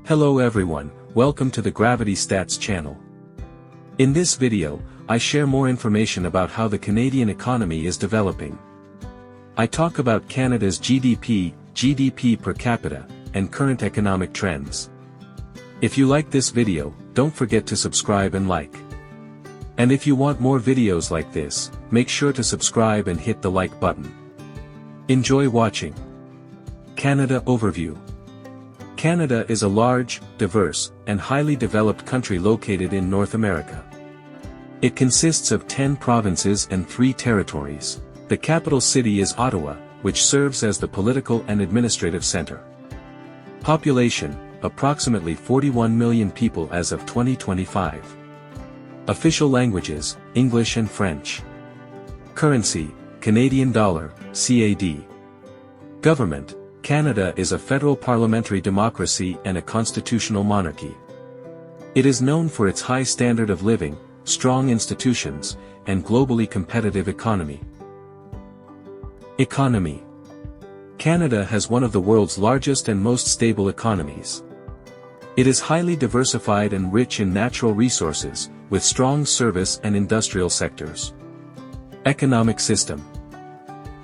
Hello everyone, welcome to the Gravity Stats channel. In this video, I share more information about how the Canadian economy is developing. I talk about Canada's GDP, GDP per capita, and current economic trends. If you like this video, don't forget to subscribe and like. And if you want more videos like this, make sure to subscribe and hit the like button. Enjoy watching. Canada Overview. Canada is a large, diverse, and highly developed country located in North America. It consists of 10 provinces and 3 territories. The capital city is Ottawa, which serves as the political and administrative center. Population, approximately 41 million people as of 2025. Official languages, English and French. Currency, Canadian dollar, CAD. Government, Canada is a federal parliamentary democracy and a constitutional monarchy. It is known for its high standard of living, strong institutions, and globally competitive economy. Economy. Canada has one of the world's largest and most stable economies. It is highly diversified and rich in natural resources, with strong service and industrial sectors. Economic system.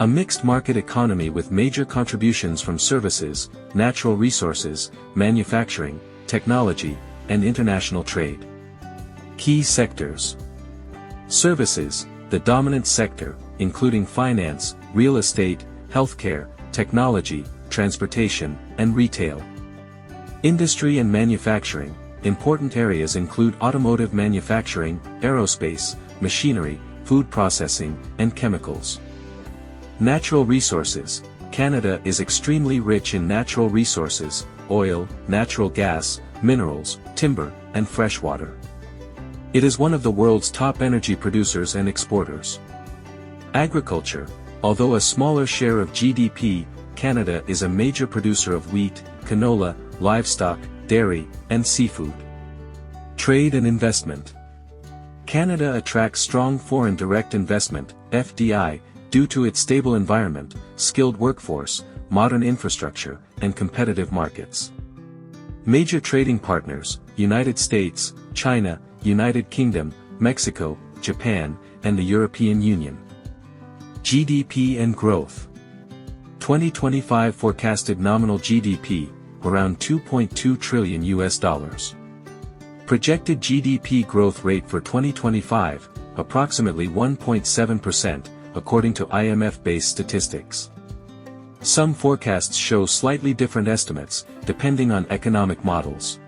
A mixed market economy with major contributions from services, natural resources, manufacturing, technology, and international trade. Key sectors. Services, the dominant sector, including finance, real estate, healthcare, technology, transportation, and retail. Industry and manufacturing, important areas include automotive manufacturing, aerospace, machinery, food processing, and chemicals. Natural resources. Canada is extremely rich in natural resources, oil, natural gas, minerals, timber, and freshwater. It is one of the world's top energy producers and exporters. Agriculture. Although a smaller share of GDP, Canada is a major producer of wheat, canola, livestock, dairy, and seafood. Trade and investment. Canada attracts strong foreign direct investment, FDI, due to its stable environment, skilled workforce, modern infrastructure, and competitive markets. Major trading partners, United States, China, United Kingdom, Mexico, Japan, and the European Union. GDP and growth. 2025 forecasted nominal GDP, around $2.2 trillion. Projected GDP growth rate for 2025, approximately 1.7%, according to IMF-based statistics. Some forecasts show slightly different estimates, depending on economic models.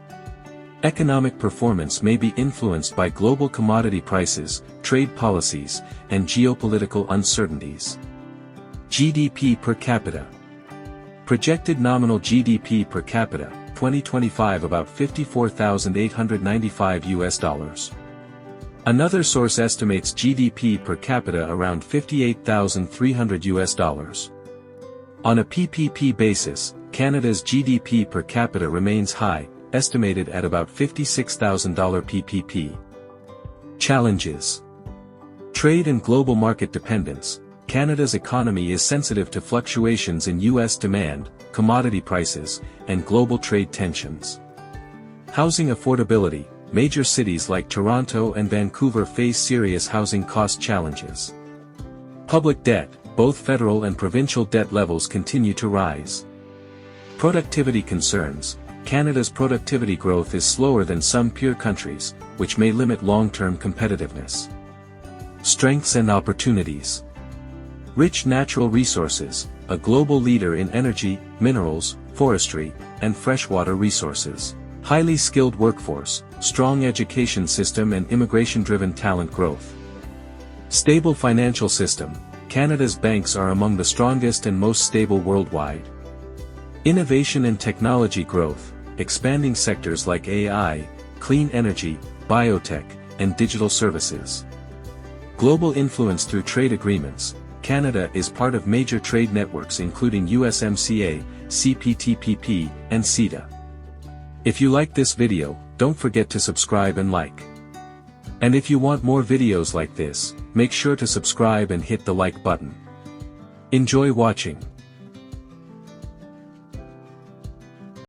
Economic performance may be influenced by global commodity prices, trade policies, and geopolitical uncertainties. GDP per capita. Projected nominal GDP per capita, 2025 about $54,895. Another source estimates GDP per capita around $58,300. On a PPP basis, Canada's GDP per capita remains high, estimated at about $56,000 PPP. Challenges. Trade and global market dependence. Canada's economy is sensitive to fluctuations in U.S. demand, commodity prices, and global trade tensions. Housing affordability. Major cities like Toronto and Vancouver face serious housing cost challenges. Public debt. Both federal and provincial debt levels continue to rise. Productivity concerns. Canada's productivity growth is slower than some peer countries, which may limit long-term competitiveness. Strengths and opportunities. Rich natural resources, a global leader in energy, minerals, forestry, and freshwater resources. Highly skilled workforce, strong education system and immigration-driven talent growth. Stable financial system. Canada's banks are among the strongest and most stable worldwide. Innovation and technology growth, expanding sectors like AI, clean energy, biotech, and digital services. Global influence through trade agreements. Canada is part of major trade networks including USMCA, CPTPP, and CETA. If you like this video, don't forget to subscribe and like. And if you want more videos like this, make sure to subscribe and hit the like button. Enjoy watching.